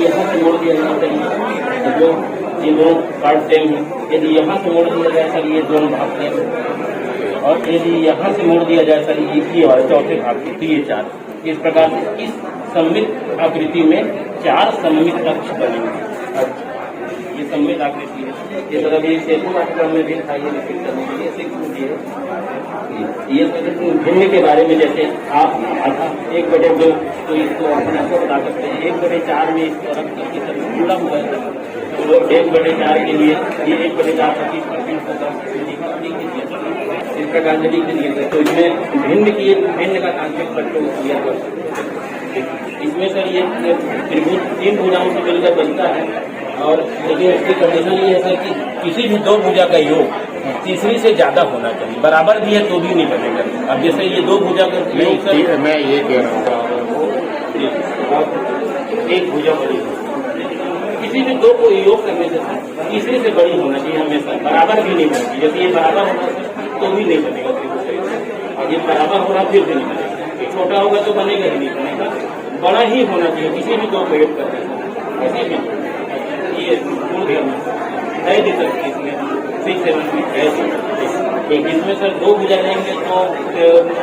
यहाँ से मोड़ दिया जाए सर, जो ये दोनों पार्ट सेम है, यदि यहाँ से मोड़ दिया जाए सर ये दोनों भाग सेम, और यदि यहाँ से मोड़ दिया जाए सर ये वाले चौथे भाग के, तो ये 4। इस प्रकार से इस सममित आकृति में 4 सममित अक्ष बनेंगे। ये सममित आकृति है। ये सर अभी सेतु पाठ्यक्रम में भी था, ये रिपीट करने के लिए सीख मुझे ये भिन्न के बारे में, जैसे आप 1/2 तो इसको अपने आपको बता सकते हैं, 1/4 में इसको रख करके सर जुड़ा हुआ है, तो 1/4 के लिए ये 1/4 25% होगा, इस प्रकार से लिख दीजिए। तो इसमें भिन्न का तांत्रिक बच्चों को क्लियर कर सकते हैं। इसमें सर ये त्रिभुज 3 भुजाओं से मिलकर बनता है, और लेकिन इसकी कंडीशन ये है सर कि किसी भी 2 भुजा का योग तीसरी से ज्यादा होना चाहिए, बराबर भी है तो भी नहीं बनेगा। अब जैसे ये 2 भुजा का योग सर, मैं ये कह रहा हूँ एक भुजा बड़ी, किसी भी 2 को योग करने से तीसरी से बड़ी होना चाहिए हमेशा, बराबर भी नहीं होना चाहिए। जैसे ये बराबर होगा तो भी नहीं बनेगा, और ये बराबर होगा फिर भी नहीं बनेगा, छोटा होगा तो बनेगा ही नहीं बनेगा, बड़ा ही होना चाहिए किसी भी 2 को योग करने से। ऐसे भी ये है इसमें 6 7 है। एक इसमें सर 2 भुजा लेंगे तो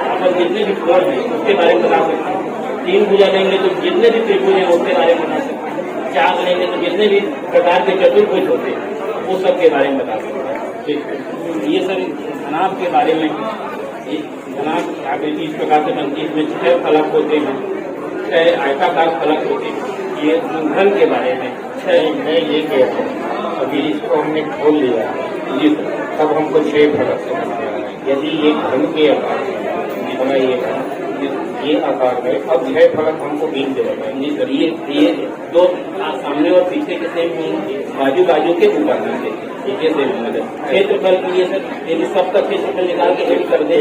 अपन जितने भी कोण हैं उसके बारे में बता सकते हैं, 3 भुजा लेंगे तो जितने भी त्रिभुज हैं उसके बारे में बता सकते हैं, 4 लेंगे तो जितने भी प्रकार के चतुर्भुज होते हैं वो सब के बारे में बता सकते हैं। ये सर घनाभ के बारे में, घनाभ आकृति इस प्रकार से बनती है, इसमें 6 फलक होते हैं, 6 आयताकार फलक होते हैं। ये घन के बारे में मैं ये कह रहा हूँ, अभी इसको हमने खोल लिया जी, तब हमको 6 फलक समझते हैं। यदि ये घन के आकार जितना ये आकार है, अब 6 फलक हमको गिन देगा जी सर। ये 2 सामने और पीछे के सेम होंगे, बाजू बाजू के ऊपर नीचे ये सेम होंगे। क्षेत्रफल के लिए सर यदि सबका क्षेत्रफल निकाल के एड कर दे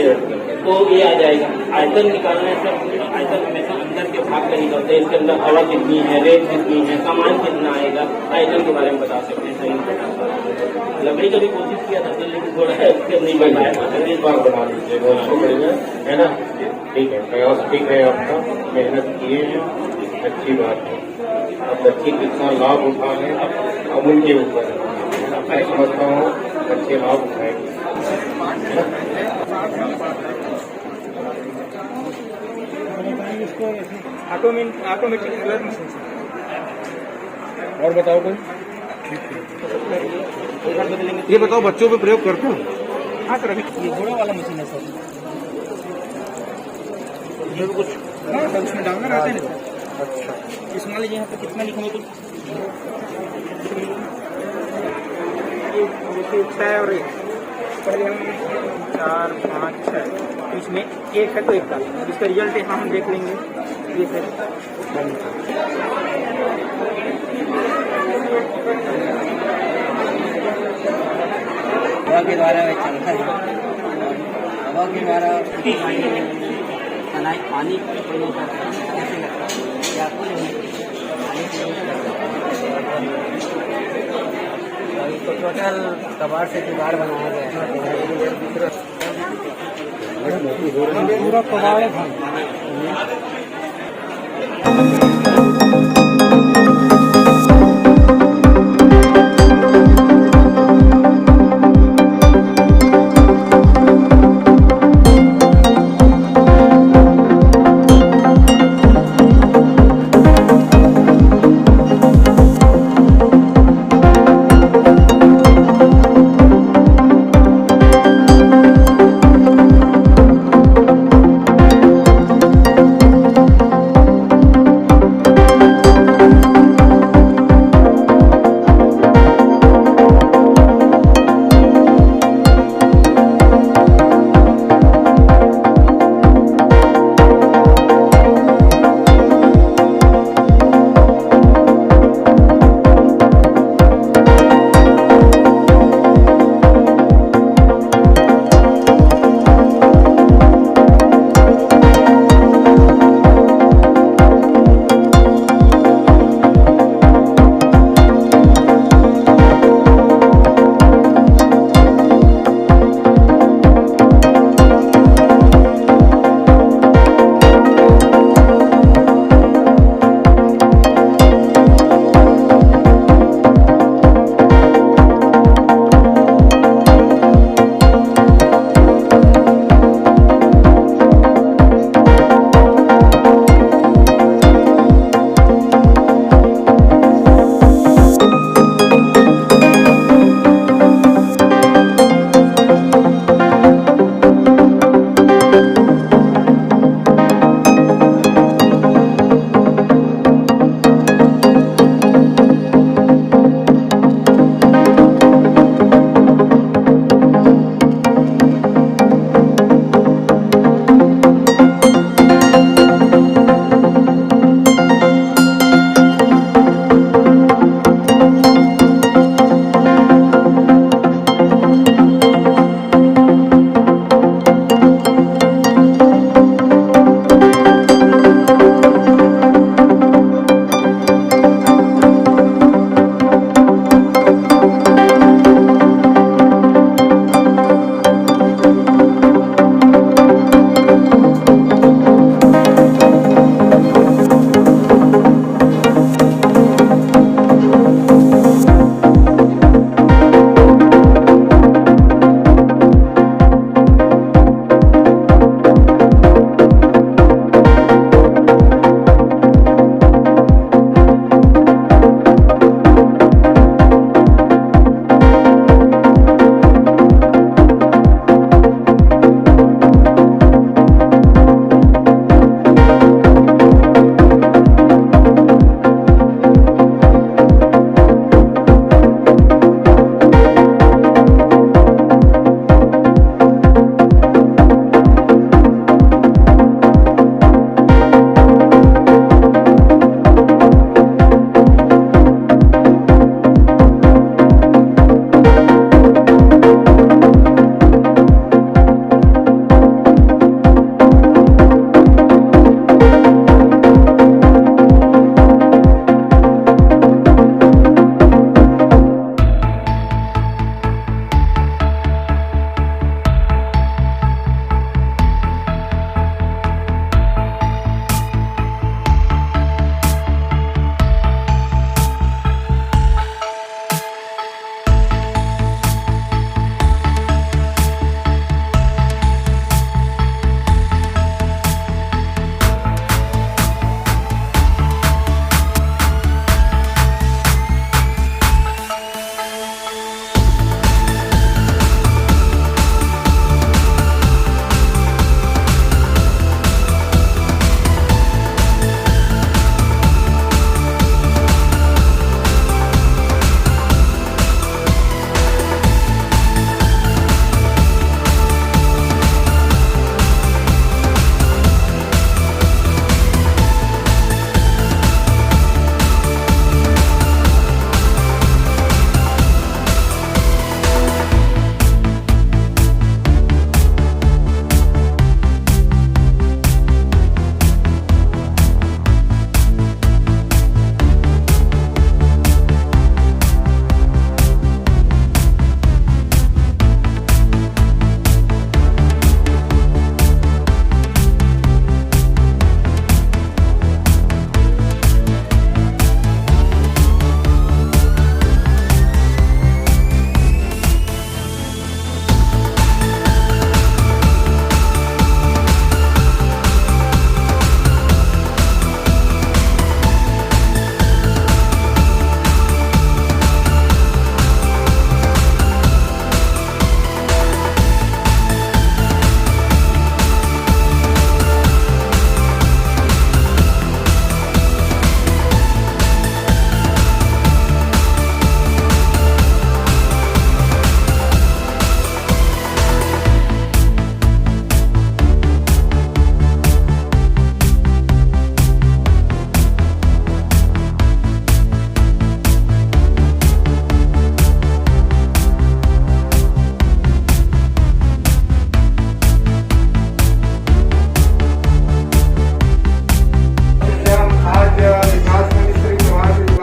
तो ये आ जाएगा। आयतन निकालना है सर, आयतन हमेशा अंदर के भाग का निकलते हैं, इसके अंदर हवा कितनी है, रेत कितनी है, सामान कितना आएगा, आयतन के बारे में बता सकते हैं। सही लकड़ी का भी कोशिश किया था लेकिन थोड़ा नहीं बन पाया, इस बार बना लीजिएगा उसको बढ़िया, है ना। ठीक है, प्रयास ठीक है आपका, मेहनत किए हैं, अच्छी बात है। अब बच्चे कितना लाभ उठा है अब उनके ऊपर मैं समझता हूँ बच्चे लाभ उठाएंगे। Automatic colour machine. और बताओ कोई, ये बताओ बच्चों पे प्रयोग करते हो? हाँ सर, अभी ये घोड़ा वाला मशीन है सर, ये कुछ उसमें डालना रहता है ना। अच्छा, इस मान लीजिए यहाँ पे कितना लिखने को 6 और 1 पहले हम 4 5 6 इसमें 1 है तो 1 का इसका रिजल्ट यहाँ हम देख लेंगे। ये सर हवा के द्वारा चलता है, हवा के द्वारा पानी कैसे लगता है या आपको इसको टोटल कबाड़ से जुगाड़ बनाया गया है, पूरा कबाड़ है।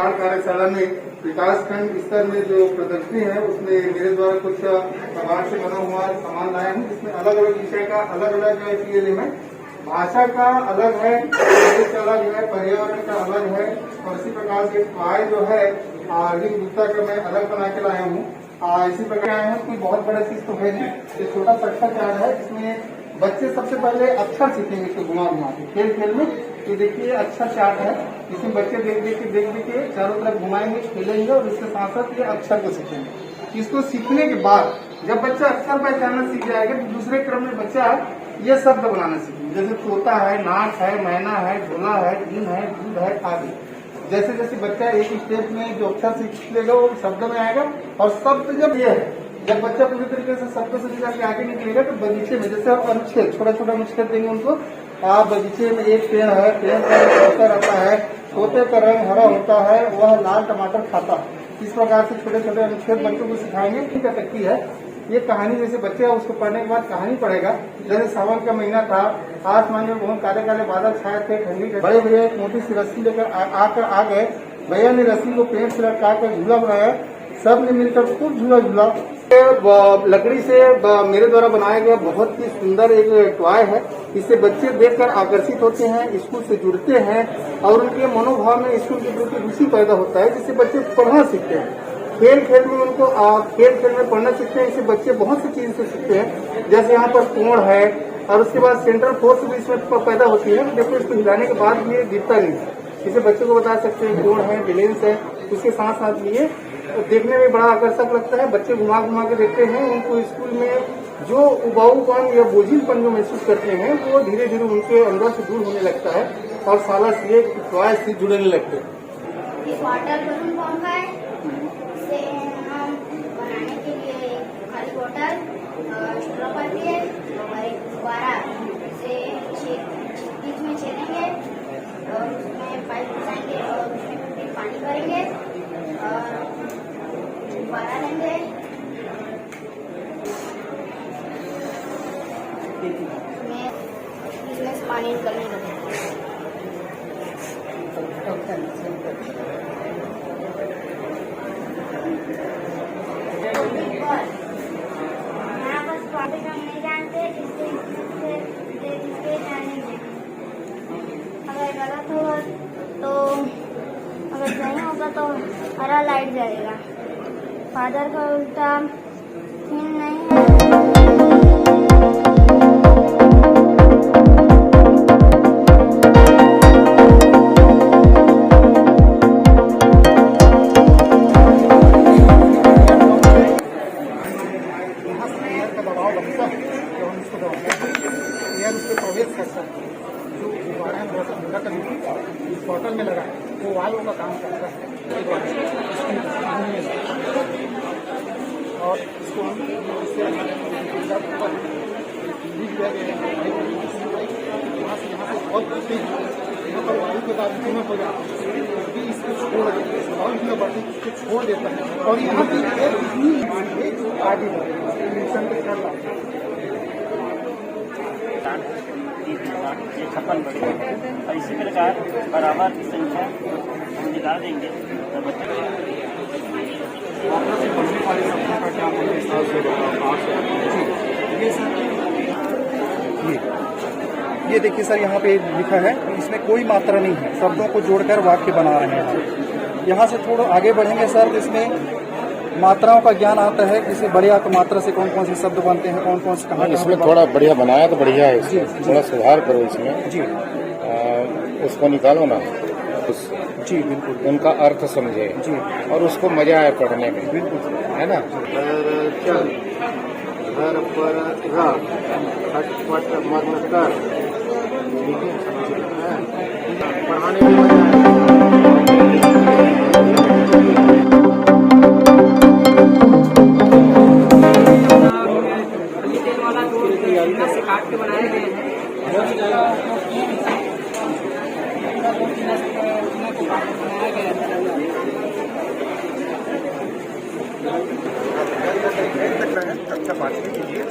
निर्माण कार्यशाला में विकासखंड स्तर में जो प्रदर्शनी है उसमें मेरे द्वारा कुछ कबाड़ से बना हुआ सामान लाया हूँ, जिसमें अलग अलग विषय का अलग अलग एलिमेंट, भाषा का अलग है, देश का अलग है, पर्यावरण का अलग है, और इसी प्रकार से टॉय जो है लिंग जूता का मैं अलग बना के लाया हूँ। इसी प्रकार आया हूँ, कोई बहुत बड़ा चीज तो है नहीं, ये छोटा सा अक्षर चार्ट है, इसमें बच्चे सबसे पहले अक्षर सीखेंगे इसको घुमा घुमा के खेल खेल में। ये देखिए अक्षर चार्ट है, इसमें बच्चे देख देख के चारों तरफ घुमाएंगे, खेलेंगे और इसके साथ साथ ये अक्षर को सीखेंगे। इसको सीखने के बाद जब बच्चा अक्षर पहचानना सीख जाएगा तो दूसरे क्रम में बच्चा ये शब्द बनाना सीखेंगे, जैसे तोता है, नाक है, मैना है, झोला है, दिन है, दूध है आदि। जैसे जैसे बच्चा एक स्टेप में जो अक्षर सीख लेगा वो शब्द में आएगा, और शब्द जब ये है, जब बच्चा पूरी तरीके से शब्द से जाके आगे निकलेगा तो बगीचे में जैसे आप अनुच्छेद छोटा छोटा अनुच्छेद देंगे उनको, आप बगीचे में एक पेड़ है, पेड़ का तोता रहता है, तोते का रंग हरा होता है, वह लाल टमाटर खाता है। इस प्रकार से छोटे छोटे अनुच्छेद बच्चों को सिखाएंगे। ठीक है, ये कहानी जैसे बच्चे उसको पढ़ने के बाद कहानी पढ़ेगा, जैसे सावन का महीना था, आसमान में बहुत काले काले बादल छाए थे, ठंडी बड़े भैया एक मोटी सी रस्सी लेकर आकर आ गए। भैया ने रस्सी को पेड़ से लटका कर झूला बनाया, सब ने मिलकर खूब झूला झूला। लकड़ी से मेरे द्वारा बनाया गया बहुत ही सुंदर एक टॉय है, इससे बच्चे देखकर आकर्षित होते हैं, स्कूल से जुड़ते हैं और उनके मनोभाव में स्कूल के प्रति रुचि पैदा होता है, जिससे बच्चे पढ़ना सीखते हैं। खेल खेल में उनको खेल में पढ़ना सीखते हैं, इससे बच्चे बहुत सी चीजें से सीखते हैं। जैसे यहाँ पर कोण है और उसके बाद सेंट्रल फोर्स भी इसमें पैदा होती है। देखो इसको हिलाने के बाद भी ये गिरता नहीं, इसे बच्चे को बता सकते हैं कोण है, बैलेंस है। उसके साथ साथ ये देखने में बड़ा आकर्षक लगता है, बच्चे घुमा घुमा के देखते हैं। उनको स्कूल में जो उबाऊपन या बोझिलपन जो महसूस करते हैं वो धीरे धीरे उनके अंदर से दूर होने लगता है और साला से टॉय से जुड़ने लगते हैं। वाटर बलून कौन का है? इसे हम बनाने के लिए खाली बॉटल, स्ट्रॉ पाती है और एक गुब्बारा से बीच में छेदेंगे और उसमें पाइप घुसाएंगे और उसमें पानी भरेंगे और गुब्बारा लेंगे, इसमें से पानी निकलने लगेगा। नहीं जानते इससे जानेंगे। अगर गलत होगा तो अगर सही होगा तो हरा लाइट जाएगा। फादर का उल्टा सीन नहीं है। प्रवेश कर सकते हैं, जो गुब्बारा इस बॉटल में लगा वो वायु का काम करता है और इसको हम यहाँ पर वायु के बाद जमा हो जाता है, इसको छोड़ देता है और यहाँ पे आगे ये 56 बढ़ेगा और इसी प्रकार बराबर की संख्या हम निकाल देंगे तो बच्चे ये देखिए सर, यहाँ पे लिखा है इसमें कोई मात्रा नहीं है, शब्दों को जोड़कर वाक्य बना रहे हैं। यहाँ से थोड़ा आगे बढ़ेंगे सर, इसमें मात्राओं का ज्ञान आता है, जैसे बढ़िया तो मात्रा से कौन कौन से शब्द बनते हैं, कौन कौन से कहाँ। इसमें थोड़ा बढ़िया बनाया तो बढ़िया है, इसमें थोड़ा सुधार करो इसमें जी। उसको निकालो ना, जी बिल्कुल, उनका अर्थ समझे जी और उसको मजा आए पढ़ने में, बिल्कुल है ना। चल घर पर खटपट मत कर, पढ़ाने में काट के बनाए गए हैं। कक्षा 5वीं के लिए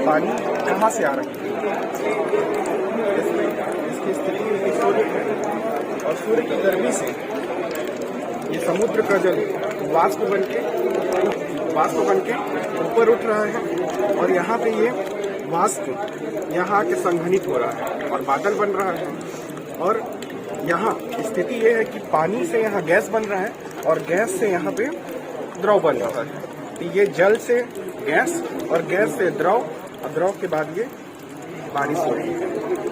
पानी कहाँ से आ रहा है, इसकी स्थिति सूर्य है और सूर्य की गर्मी से ये समुद्र का जल वाष्प बन के ऊपर उठ रहा है और यहाँ पे ये वाष्प यहाँ आके संघनित हो रहा है और बादल बन रहा है। और यहाँ स्थिति ये है कि पानी से यहाँ गैस बन रहा है और गैस से यहाँ पे द्रव बन रहा है। तो ये जल से गैस और गैस से द्रव और द्रव के बाद ये बारिश हो रही है।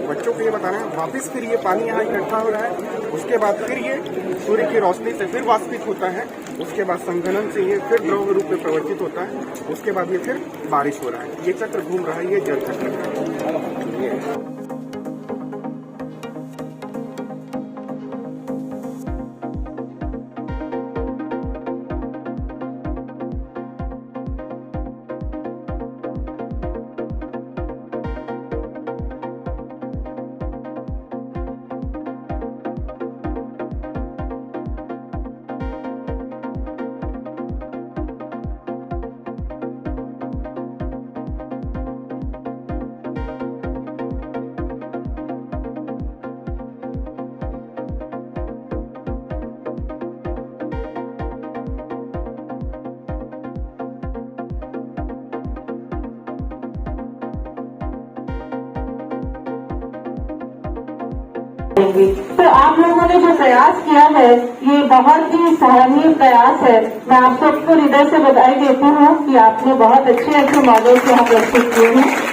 बच्चों को ये बताना है, वापस फिर ये पानी यहाँ इकट्ठा हो रहा है, उसके बाद फिर ये सूर्य की रोशनी से फिर वाष्पित होता है, उसके बाद संघनन से ये फिर द्रव रूप में परिवर्तित होता है, उसके बाद ये फिर बारिश हो रहा है। ये चक्र घूम रहा है, ये जल चक्र है। तो आप लोगों ने जो प्रयास किया है ये बहुत ही सराहनीय प्रयास है। मैं आप सबको हृदय से बधाई देती हूँ कि आपने बहुत अच्छे मॉडल्स यहाँ प्रस्तुत किए हैं।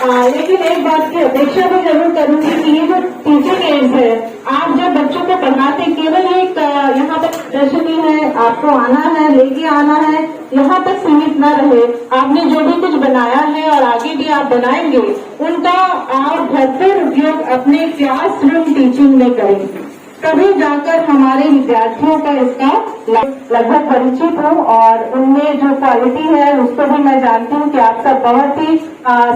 लेकिन एक बात की अपेक्षा भी जरूर करूंगी कि ये जो टीचिंग एड्स है, आप जब बच्चों को पढ़ाते केवल एक यहाँ पर प्रदर्शनी है, आपको आना है, लेके आना है, यहाँ तक सीमित न रहे। आपने जो भी कुछ बनाया है और आगे भी आप बनाएंगे, उनका और भरपूर उपयोग अपने क्लासरूम टीचिंग में करेंगे, तभी जाकर हमारे विद्यार्थियों का इसका लगभग परिचित हूँ और उनमें जो क्वालिटी है उसको भी मैं जानती हूँ कि आप सब बहुत ही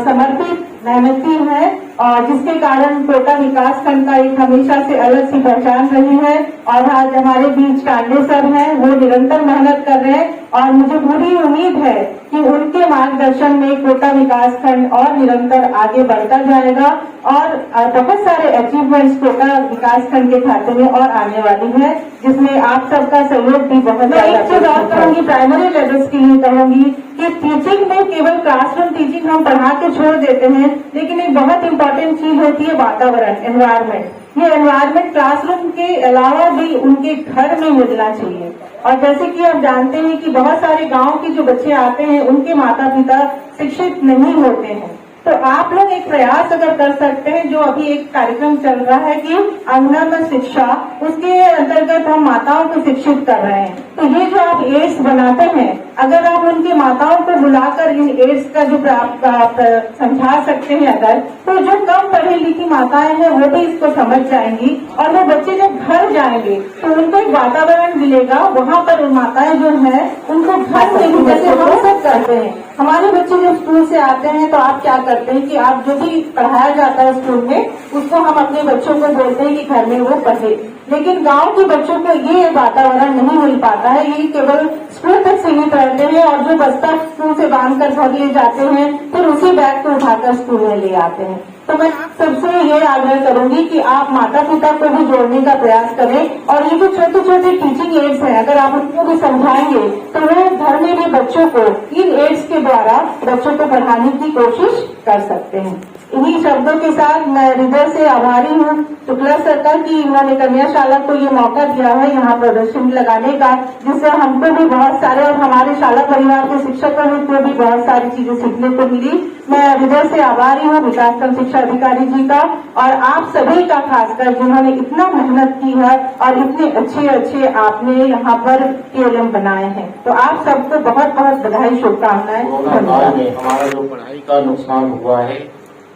समर्पित मेहनती है और जिसके कारण कोटा विकास खंड का एक हमेशा से अलग सी पहचान रही है। और आज हमारे बीच कांडे सर हैं, वो निरंतर मेहनत कर रहे हैं और मुझे पूरी उम्मीद है कि उनके मार्गदर्शन में कोटा विकास खंड और निरंतर आगे बढ़ता जाएगा और बहुत सारे अचीवमेंट्स कोटा विकास खंड के खाते में और आने वाली है, जिसमें आप सबका सहयोग भी बहुत ज्यादा। एक चीज और कहूंगी, प्राइमरी लेवल्स के लिए कहूंगी कि टीचिंग में केवल क्लासरूम टीचिंग हम पढ़ा के छोड़ देते हैं, लेकिन एक बहुत इंपॉर्टेंट चीज होती है वातावरण, एनवायरमेंट। ये एनवायरमेंट क्लासरूम के अलावा भी उनके घर में मिलना चाहिए। और जैसे कि आप जानते हैं कि बहुत सारे गांव के जो बच्चे आते हैं उनके माता पिता शिक्षित नहीं होते हैं, तो आप लोग एक प्रयास अगर कर सकते हैं, जो अभी एक कार्यक्रम चल रहा है कि अंगनवाड़ी शिक्षा, उसके अंतर्गत हम माताओं को शिक्षित कर रहे हैं। तो ये जो आप एड्स बनाते हैं, अगर आप उनकी माताओं को बुलाकर इन एड्स का जो आप समझा सकते हैं, अगर तो जो कम पढ़ी लिखी माताएं हैं वो भी इसको समझ जाएंगी और वो बच्चे जब घर जाएंगे तो उनको एक वातावरण मिलेगा, वहाँ पर उन माताएं जो है उनको घर में ही, जैसे हम सब करते हैं। हमारे बच्चे जब स्कूल से आते हैं तो आप क्या करते हैं कि आप जो भी पढ़ाया जाता है स्कूल में, उसको हम अपने बच्चों को बोलते हैं कि घर में वो पढ़े। लेकिन गांव के बच्चों को ये वातावरण नहीं मिल पाता है, ये केवल स्कूल तक सीमित रहते हैं और जो बस्ता स्कूल से बांध कर घर ले जाते हैं, फिर उसी बैग को उठाकर स्कूल में ले आते हैं। तो मैं सबसे ये आग्रह करूंगी कि आप माता पिता को भी जोड़ने का प्रयास करें और ये जो छोटे छोटे टीचिंग एड्स हैं, अगर आप उनको भी समझाएंगे तो वो घर में भी बच्चों को इन एड्स के द्वारा बच्चों को पढ़ाने की कोशिश कर सकते हैं। इन्हीं शब्दों के साथ मैं हृदय से आभारी हूँ शुक्ला सर का कि उन्होंने कन्याशाला को ये मौका दिया है यहाँ प्रदर्शनी लगाने का, जिससे हमको भी बहुत सारे और हमारे शाला परिवार के शिक्षकों को भी बहुत सारी चीजें सीखने को मिली। मैं हृदय से आभारी हूँ विकासखंड शिक्षा अधिकारी जी का और आप सभी का, खासकर जिन्होंने इतना मेहनत की है और इतने अच्छे अच्छे आपने यहाँ पर PLM बनाए हैं। तो आप सबको बहुत बहुत बधाई, शुभकामनाएं। हमारा जो पढ़ाई का नुकसान हुआ है,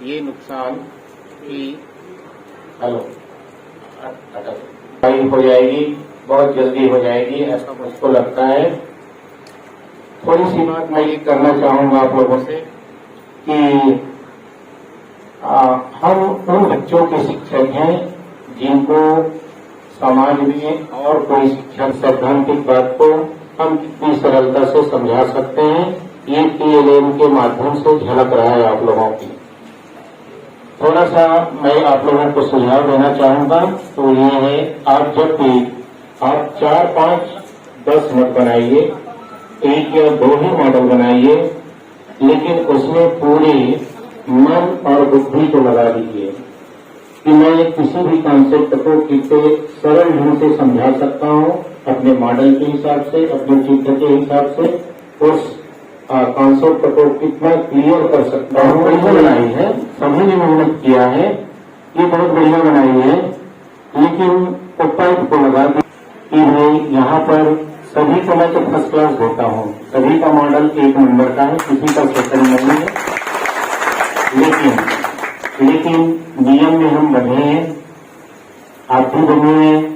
ये नुकसान की हो जाएगी, बहुत जल्दी हो जाएगी, ऐसा मुझको लगता है। थोड़ी सी बात मैं ये करना चाहूंगा आप लोगों से कि हम उन बच्चों के शिक्षक हैं जिनको समाज में और कोई शिक्षक सैद्धांतिक बात को हम कितनी सरलता से समझा सकते हैं, ये PLM के माध्यम से झलक रहा है आप लोगों की। थोड़ा सा मैं आप लोगों को सुझाव देना चाहूंगा, तो ये है, आप जब भी आप 4, 5, 10 मत बनाइए, 1 या 2 ही मॉडल बनाइए, लेकिन उसमें पूरे मन और बुद्धि को लगा दीजिए कि मैं किसी भी कॉन्सेप्ट को कितने सरल ढंग से समझा सकता हूं, अपने मॉडल के हिसाब से, अपने चित्र के हिसाब से उस कॉन्सेप्ट को कितना क्लियर कर सकता हूं। बढ़िया बनाई है, सभी ने मेहनत किया है, ये बहुत बढ़िया बनाई है, लेकिन उपायुक्त को लगा कि भाई यहाँ पर सभी को मैं तो फर्स्ट क्लास देता हूँ, सभी का मॉडल 1 नंबर का है, किसी का सेकंड नहीं है, लेकिन नियम में हम बने हैं, आप भी बने हैं,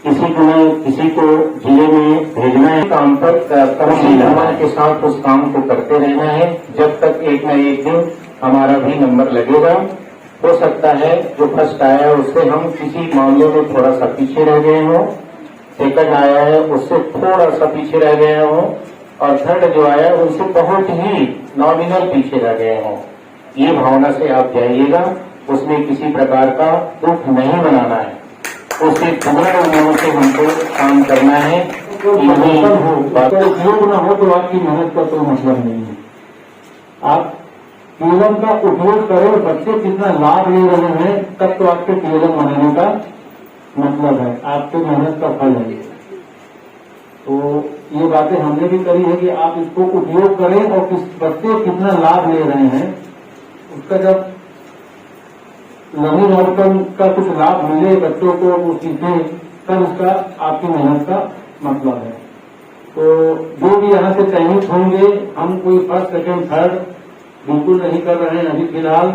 किसी को जिले में भेजना है, काम पर कर्मचारियों के साथ उस काम को करते रहना है, जब तक एक न एक दिन हमारा भी नंबर लगेगा। हो सकता है जो फर्स्ट आया है उससे हम किसी मामले में थोड़ा सा पीछे रह गए हों, सेकंड आया है उससे थोड़ा सा पीछे रह गए हों, और थर्ड जो आया है उनसे बहुत ही नॉमिनल पीछे रह गए हों। ये भावना से आप जाइएगा, उसमें किसी प्रकार का दुख नहीं बनाना है, उससे पूर्ण उम्मीदों से हमको काम करना है। उपयोग न हो तो आपकी मेहनत का कोई मतलब नहीं है। आप टीएलएम का उपयोग करें, बच्चे कितना लाभ ले रहे हैं, तब तो आपके टीएलएम बनाने का मतलब है, आपके मेहनत का फल है। तो ये बातें हमने भी करी है कि आप इसको उपयोग करें और बच्चे कितना लाभ ले रहे हैं, उसका जब लर्निंग आउटकम का कुछ लाभ मिले बच्चों को, वो सीखें, तब उसका आपकी मेहनत का मतलब है। तो जो भी यहाँ से चयनित होंगे, हम कोई फर्स्ट, सेकंड, थर्ड बिल्कुल नहीं कर रहे हैं अभी फिलहाल।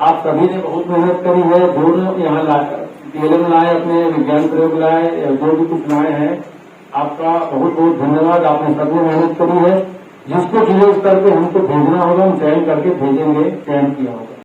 आप सभी ने बहुत मेहनत करी है, दोनों यहाँ टीएलएम लाए, अपने विज्ञान प्रयोग लाए, जो भी कुछ लाए हैं, आपका बहुत बहुत धन्यवाद। आपने सबने मेहनत करी है। जिसको जिले स्तर पे हमको भेजना होगा, हम चयन करके भेजेंगे, चयन किया होगा।